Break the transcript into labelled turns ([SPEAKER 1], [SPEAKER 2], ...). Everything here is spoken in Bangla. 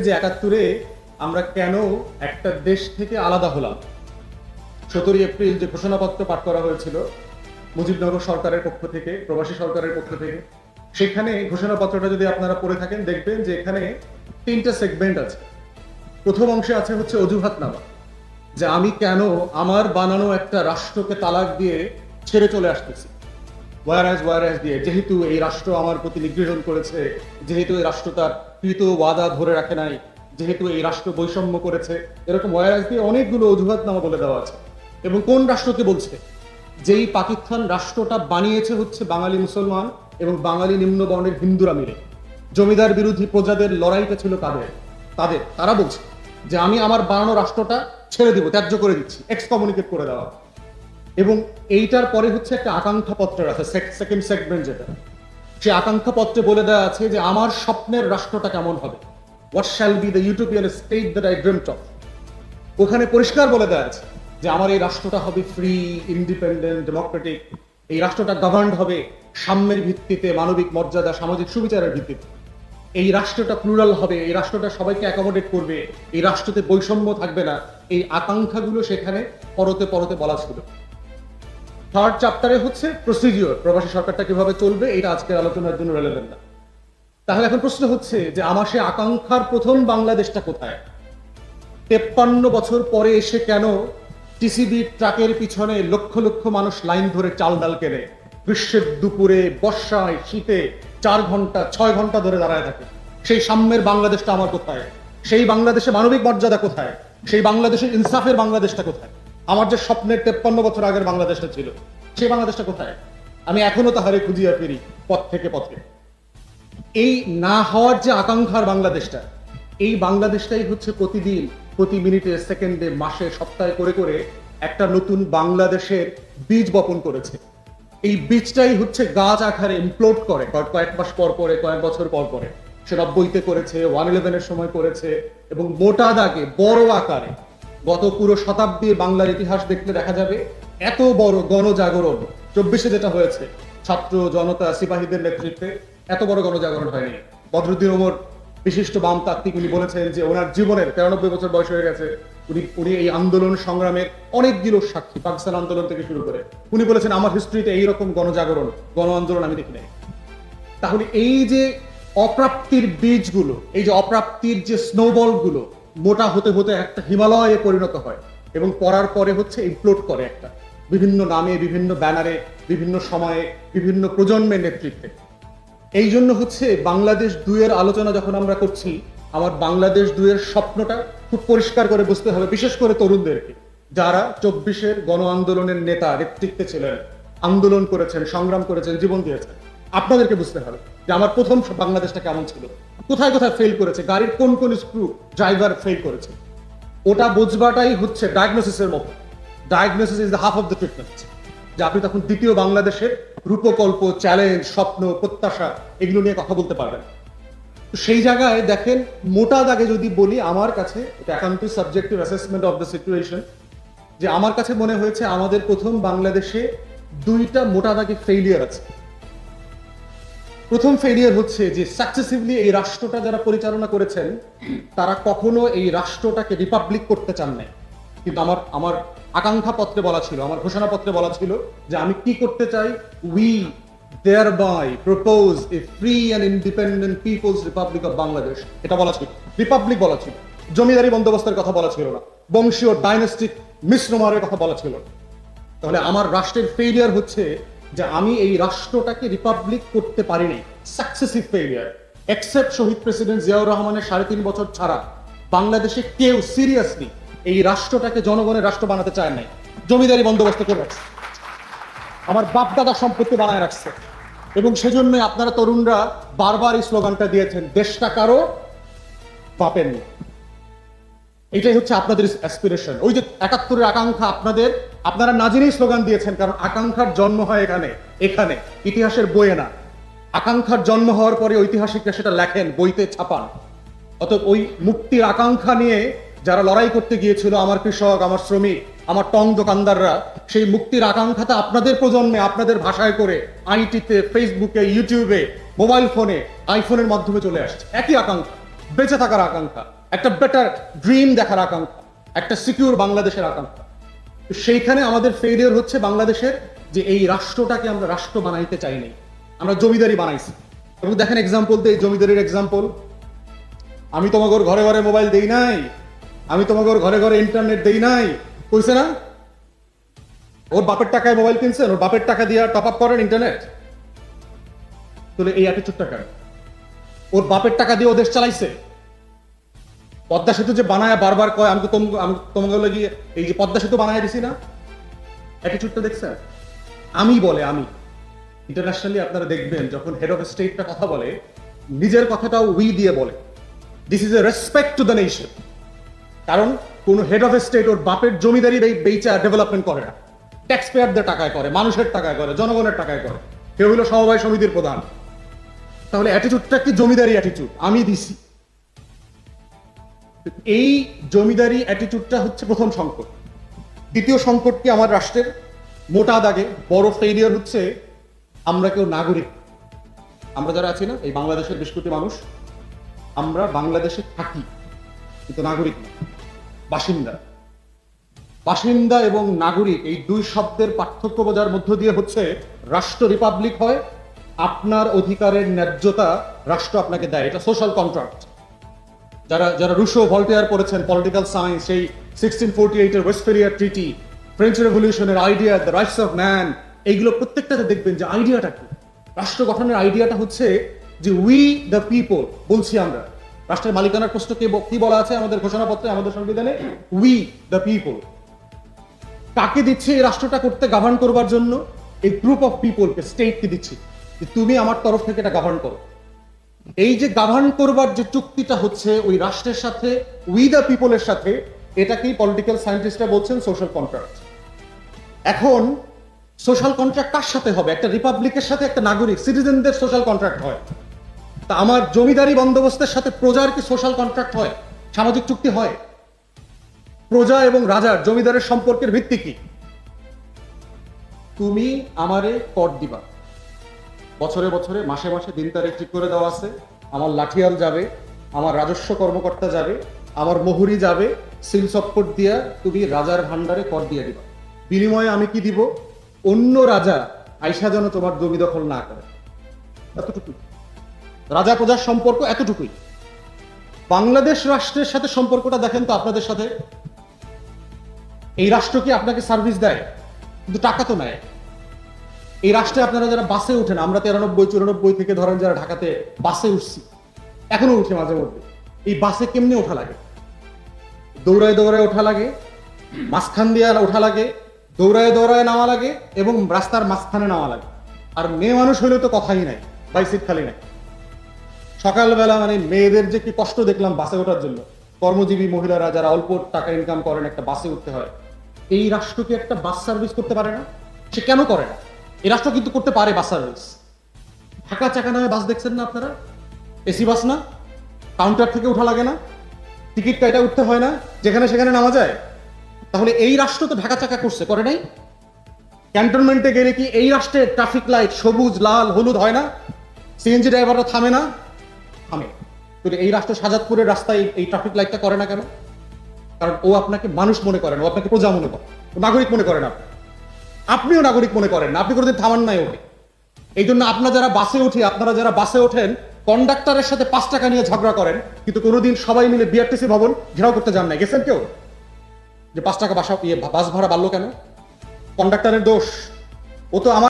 [SPEAKER 1] যে ৭১-এ আমরা কেন একটা দেশ থেকে আলাদা হলাম। ১৭ই এপ্রিল যে ঘোষণাপত্র পাঠ করা হয়েছিল মুজিবনগর সরকারের পক্ষ থেকে, প্রবাসী সরকারের পক্ষ থেকে, সেখানে ঘোষণাপত্রটা যদি আপনারা পড়ে থাকেন দেখবেন যে এখানে ৩টা সেগমেন্ট আছে। প্রথম অংশে আছে হচ্ছে অজুহাতনামা, যে আমি কেন আমার বানানো একটা রাষ্ট্রকে তালাক দিয়ে ছেড়ে চলে আসতেছি, ওয়ারাজ দিয়ে, যেহেতু এই রাষ্ট্র আমার প্রতি নিগৃহণ করেছে, যেহেতু এই রাষ্ট্র তার কৃত ওয়াদা ধরে রাখে নাই, যেহেতু এই রাষ্ট্র বৈষম্য করেছে, এরকম ওয়ারাজ দিয়ে অনেকগুলো অজুহাতনামা বলে দেওয়া আছে। এবং কোন রাষ্ট্রকে বলছে? যেই পাকিস্তান রাষ্ট্রটা বানিয়েছে হচ্ছে বাঙালি মুসলমান এবং বাঙালি নিম্নবর্ণের হিন্দুরা মিলে। জমিদার বিরোধী প্রজাদের লড়াইটা ছিল তারা বলছে যে আমি আমার বানানো রাষ্ট্রটা ছেড়ে দিব, ত্যায্য করে দিচ্ছি, এক্সকমিউনিকেট করে দেওয়া। এবং এইটার পরে হচ্ছে একটা আকাঙ্ক্ষা পত্র আছে, সেকেন্ড সেগমেন্ট যেটা, সে আকাঙ্ক্ষা পত্রে বলে দেওয়া আছে যে আমার স্বপ্নের রাষ্ট্রটা কেমন হবে, what shall be the utopian state that I dreamed of. ওখানে পরিষ্কার বলে দেওয়া আছে যে আমার এই রাষ্ট্রটা হবে ফ্রি, ইন্ডিপেন্ডেন্ট, ডেমোক্রেটিক। এই রাষ্ট্রটা গভর্নড হবে সাম্যের ভিত্তিতে, মানবিক মর্যাদা, সামাজিক সুবিচারের ভিত্তিতে। এই রাষ্ট্রটা প্লুরাল হবে, এই রাষ্ট্রটা সবাইকে অ্যাকোমোডেট করবে, এই রাষ্ট্রতে বৈষম্য থাকবে না। এই আকাঙ্ক্ষাগুলো সেখানে পরতে পরতে বলা ছিল। থার্ড চ্যাপ্টারে হচ্ছে প্রসিডিওর, প্রবাসী সরকারটা কিভাবে চলবে, এটা আজকের আলোচনার জন্য রেলেভেন্ট না। তাহলে এখন প্রশ্ন হচ্ছে যে আমার সে আকাঙ্ক্ষার প্রথম বাংলাদেশটা কোথায়? ৫৩ বছর পরে এসে কেন টিসিবি ট্রাকের পিছনে লক্ষ লক্ষ মানুষ লাইন ধরে চাল ডাল কেনে, গ্রীষ্মের দুপুরে, বর্ষায়, শীতে ৪ ঘন্টা ৬ ঘন্টা ধরে দাঁড়ায় থাকে? সেই সাম্যের বাংলাদেশটা আমার কোথায়? সেই বাংলাদেশে মানবিক মর্যাদা কোথায়? সেই বাংলাদেশের ইনসাফের বাংলাদেশটা কোথায়? আমার যে স্বপ্নের ৫৩ বছর আগের বাংলাদেশটা ছিল, সেই বাংলাদেশটা কোথায়? আমি এখনো তাহারে খুঁজিয়া ফিরি পথ থেকে পথে। এই না হওয়ার যে আকাঙ্ক্ষার বাংলাদেশটা, এই বাংলাদেশটাই হচ্ছে প্রতিদিন, প্রতি মিনিটে, সেকেন্ডে, মাসে, সপ্তাহে করে করে একটা নতুন বাংলাদেশের বীজ বপন করেছে। এই বীজটাই হচ্ছে গাছ আকারে ইমপ্লোড করে কয়েক মাস পর পরে, কয়েক বছর পর পরে। সে ৯০-তে করেছে, ১১১ সময় করেছে, এবং মোটা দাগে বড় আকারে গত পুরো শতাব্দীর বাংলার ইতিহাস দেখলে দেখা যাবে এত বড় গণজাগরণ ২৪-এ যেটা হয়েছে ছাত্র জনতা সিপাহীদের নেতৃত্বে, এত বড় গণজাগরণ হয়নি। বদরুদ্দিন ওমর, বিশিষ্ট বামতাত্ত্বিক, উনি বলেছেন যে ওনার জীবনের ৯৩ বছর বয়স হয়ে গেছে, উনি এই আন্দোলন সংগ্রামের অনেকগুলো সাক্ষী, পাকিস্তান আন্দোলন থেকে শুরু করে। উনি বলেছেন আমার হিস্ট্রিতে এইরকম গণজাগরণ, গণ আন্দোলন আমি দেখি নাই। তাহলে এই যে অপ্রাপ্তির বীজগুলো, এই যে অপ্রাপ্তির যে স্নোবল গুলো মোটা হতে হতে একটা হিমালয়ে পরিণত হয় এবং পড়ার পরে হচ্ছে ইমপ্লোড করে একটা বিভিন্ন নামে, বিভিন্ন ব্যানারে, বিভিন্ন সময়ে, বিভিন্ন প্রজন্মের নেতৃত্বে। এই জন্য হচ্ছে বাংলাদেশ ২-এর আলোচনা যখন আমরা করছি, আমার বাংলাদেশ ২-এর স্বপ্নটা খুব পরিষ্কার করে বুঝতে হবে, বিশেষ করে তরুণদেরকে, যারা ২৪-এর গণ আন্দোলনের নেতা নেতৃত্বে ছিলেন, আন্দোলন করেছেন, সংগ্রাম করেছেন, জীবন দিয়েছেন। আপনাদেরকে বুঝতে হবে যে আমার প্রথম বাংলাদেশটা কেমন ছিল, কোথায় কোথায় ফেল করেছে, গাড়ির কোন কোন স্ক্রু ড্রাইভার ফেল করেছে। ওটা বুঝবাটাই হচ্ছে ডায়াগনোসিসের মতো। Diagnosis is the half of the treatment. যে আপনি তখন দ্বিতীয় বাংলাদেশের রূপকল্প, চ্যালেঞ্জ, স্বপ্ন, প্রত্যাশা এগুলো নিয়ে কথা বলতে পারবেন। তো সেই জায়গায় দেখেন, মোটা দাগে যদি বলি, আমার কাছে এটা একান্তই subjective assessment of the situation, যে আমার কাছে মনে হয়েছে আমাদের প্রথম বাংলাদেশে ২টা মোটা দাগে ফেইলিয়ার আছে। প্রথম ফেলিয়ার হচ্ছে যে সাকসেসিভলি এই রাষ্ট্রটা যারা পরিচালনা করেছেন তারা কখনো এই রাষ্ট্রটাকে রিপাবলিক করতে চান নাই। কিন্তু আমার আকাঙ্ক্ষা পত্রে বলা ছিল, আমার ঘোষণাপত্রে বলা ছিল যে আমি কি করতে চাই, we thereby propose a free and independent people's republic of Bangladesh. এটা বলা ছিল, রিপাবলিক বলা ছিল, জমিদারি বন্দোবস্তের কথা বলা ছিল না, বংশীয় ডাইনাস্টিক মিসনোমারের কথা বলা ছিল না। তাহলে আমার রাষ্ট্রের ফেলিয়ার হচ্ছে যে আমি এই রাষ্ট্রটাকে রিপাবলিক করতে পারিনি। Successive failure. এক্সেপ্ট শহীদ প্রেসিডেন্ট জিয়াউর রহমানের ৩.৫ বছর ছাড়া বাংলাদেশে কেউ সিরিয়াসলি এই রাষ্ট্রটাকে জনগণের রাষ্ট্র বানাতে চায় নাই। জমিদারি বন্দোবস্ত করে রাখছে, আমার বাপ দাদা সম্পত্তি বানায় রাখছে। এবং সেজন্যই আপনারা তরুণরা বারবার এই স্লোগানটা দিয়েছেন, দেশটা কারো, বাপের নেই। এটাই হচ্ছে আপনাদের অ্যাসপিরেশন। ওই যে ৭১-এর আকাঙ্ক্ষা আপনারা না জেনেই স্লোগান দিয়েছেন, কারণ আকাঙ্ক্ষার জন্ম হয় এখানে ইতিহাসের বইয়ে না। আকাঙ্ক্ষার জন্ম হওয়ার পরে ঐতিহাসিকরা সেটা লেখেন, বইতে ছাপান। অতএব ওই মুক্তির আকাঙ্ক্ষা নিয়ে যারা লড়াই করতে গিয়েছিল, আমার কৃষক, আমার শ্রমিক, আমার টং দোকানদাররা, সেই মুক্তির আকাঙ্ক্ষাটা আপনাদের প্রজন্মে আপনাদের ভাষায় করে আইটিতে, ফেসবুকে, ইউটিউবে, মোবাইল ফোনে, আইফোনের মাধ্যমে চলে আসছে। একই আকাঙ্ক্ষা, বেঁচে থাকার আকাঙ্ক্ষা, একটা বেটার ড্রিম দেখার আকাঙ্ক্ষা, একটা সিকিউর বাংলাদেশের আকাঙ্ক্ষা। তো সেইখানে আমাদের ফেলিয়ার হচ্ছে বাংলাদেশের, যে এই রাষ্ট্রটাকে আমরা রাষ্ট্র বানাইতে চাই নাই, আমরা জমিদারি বানাইছি। এবং দেখেন এক্সাম্পল তো, এই জমিদারির এক্সাম্পল, আমি তোমাগর ঘরে ঘরে মোবাইল দেই নাই, আমি তোমাগর ঘরে ঘরে ইন্টারনেট দেই নাই, কইছে না? ওর বাপের টাকায় মোবাইল কিনছেন, ওর বাপের টাকা দিয়ে টপ আপ করেন ইন্টারনেট। তাহলে এই অ্যাটিটিউড টাকা ওর বাপের টাকা দিয়ে ও দেশ চালাইছে। পদ্মা সেতু যে বানায় বারবার কয় আমি তোমাকে লাগিয়ে এই যে পদ্মা সেতু বানায় দিছি না, অ্যাটিটিউডটা দেখছেন? আমি বলে আমি ইন্টারন্যাশনালি আপনারা দেখবেন যখন হেড অফ স্টেটটা কথা বলে, নিজের কথাটাও উই দিয়ে বলে। This is a respect to the nation. কারণ কোন হেড অফ স্টেট ওর বাপের জমিদারি বেচা ডেভেলপমেন্ট করে না, ট্যাক্স পেয়ারদের টাকায় করে, মানুষের টাকায় করে, জনগণের টাকায় করে। কেউ হলো সমবায় সমিতির প্রধান। তাহলে অ্যাটিটিউডটা কি জমিদারি অ্যাটিটিউড, আমি দিছি। এই জমিদারি অ্যাটিটিউডটা হচ্ছে প্রথম সংকট। দ্বিতীয় সংকট কি আমার রাষ্ট্রের মোটা দাগে বড় ফেলিয়ার হচ্ছে আমরা কেউ নাগরিক। আমরা যারা আছি না, এই বাংলাদেশের বেশ কোটি মানুষ, আমরা বাংলাদেশে থাকি কিন্তু নাগরিক না, বাসিন্দা। বাসিন্দা এবং নাগরিক এই দুই শব্দের পার্থক্য বোঝার মধ্য দিয়ে হচ্ছে রাষ্ট্র রিপাবলিক হয়, আপনার অধিকারের ন্যায্যতা রাষ্ট্র আপনাকে দেয়, এটা সোশ্যাল কন্ট্রাক্ট। যারা যারা রুশো ভল্টেয়ার পড়েছেন পলিটিক্যাল সায়েন্স, সেই 1648 এর ওয়েস্টফেলিয়ার ট্রিটি, ফ্রেঞ্চ রেভলিউশনের idea, the rights of man, এইগুলো প্রত্যেকটাতে দেখবেন যে আইডিয়াটা কি, রাষ্ট্র গঠনের আইডিয়াটা হচ্ছে যে উই দ্য পিপল। বলছি আমরা, রাষ্ট্রের মালিকানার প্রশ্ন কি বলা আছে আমাদের ঘোষণাপত্রে, আমাদের সংবিধানে? We the people. কাকে দিচ্ছে এই রাষ্ট্রটা করতে, গভর্ন করবার জন্য? এই গ্রুপ অফ পিপলকে, স্টেটকে দিচ্ছি যে তুমি আমার তরফ থেকে এটা গভর্ন করো। এই যে গভর্ন করবার যে চুক্তিটা হচ্ছে ওই রাষ্ট্রের সাথে, উই দ্য পিপলের সাথে, এটাকেই পলিটিক্যাল সায়েন্টিস্টরা বলছেন সোশ্যাল কন্ট্রাক্ট। এখন সোশ্যাল কন্ট্রাক্ট কার সাথে হবে? একটা রিপাবলিকের সাথে একটা নাগরিক, সিটিজেনদের সোশ্যাল কন্ট্রাক্ট হয়। তা আমার জমিদারি বন্দোবস্তের সাথে প্রজার কি সোশ্যাল কন্ট্রাক্ট হয়, সামাজিক চুক্তি হয়? প্রজা এবং রাজার, জমিদারের সম্পর্কের ভিত্তি কি? তুমি আমারে কর দিবা, বছরে বছরে মাসে মাসে দিন তারিখ ঠিক করে দেওয়া আছে, আমার লাঠিয়াল যাবে, আমার রাজস্ব কর্মকর্তা যাবে, আমার মোহরি যাবে, সিল চপ্পট দিয়া তুমি রাজার ভান্ডারে কর দিয়ে দিবা। বিনিময়ে আমি কি দিব? অন্য রাজা আইসা যেন তোমার জমি দখল না করে। এতটুকুই রাজা প্রজার সম্পর্ক, এতটুকুই। বাংলাদেশ রাষ্ট্রের সাথে সম্পর্কটা দেখেন তো আপনাদের সাথে। এই রাষ্ট্র কি আপনাকে সার্ভিস দেয়? কিন্তু টাকা তো নেয়। এই রাষ্ট্রে আপনারা যারা বাসে উঠেন, আমরা 93-94 থেকে ধরেন যারা ঢাকাতে বাসে উঠছি, এখনো উঠে মাঝে মধ্যে, এই বাসে কেমনে ওঠা লাগে? দৌড়ায় দৌড়ায় ওঠা লাগে, মাঝখান দিয়ে ওঠা লাগে, দৌড়ায় দৌড়ায় নামা লাগে, এবং রাস্তার মাঝখানে নামা লাগে। আর মেয়ে মানুষ হইলে তো কথাই নাই, বাইসিট খালি নাই। সকালবেলা মানে মেয়েদের যে কি কষ্ট দেখলাম বাসে ওঠার জন্য, কর্মজীবী মহিলারা যারা অল্প টাকা ইনকাম করেন, একটা বাসে উঠতে হয়। এই রাষ্ট্র কি একটা বাস সার্ভিস করতে পারে না? সে কেন করে না? এই রাষ্ট্র কিন্তু করতে পারে বাস সার্ভিস। ঢাকা চাকা নামে বাস দেখছেন না আপনারা? এসি বাস না, কাউন্টার থেকে উঠা লাগে না, টিকিট কাটা উঠতে হয় না, যেখানে সেখানে নামা যায়। তাহলে এই রাষ্ট্র তো ঢাকা চাকা করছে, করে নাই? ক্যান্টনমেন্টে গেলে কি এই রাষ্ট্রে ট্রাফিক লাইট সবুজ লাল হলুদ হয় না? সিএনজি ড্রাইভাররা থামে না? থামে। কিন্তু এই রাষ্ট্র শাহজাদপুরের রাস্তায় এই ট্রাফিক লাইটটা করে না কেন? কারণ ও আপনাকে মানুষ মনে করে না, ও আপনাকে প্রজা মনে করে, ও নাগরিক মনে করে না। আপনিও নাগরিক মনে করেন না, আপনি কোনোদিন থামান নাই ওকে। এই জন্য আপনারা যারা বাসে ওঠেন, কন্ডাক্টরের সাথে 5 টাকা নিয়ে ঝগড়া করেন, কিন্তু কোনোদিন সবাই মিলে বিআরটিসি ভবন ঘেরাও করতে যান নাই। গেছেন কেউ? যে 5 টাকা বাস ভাড়া বাড়লো কেন? কন্ডাক্টরের দোষ? ও তো আমার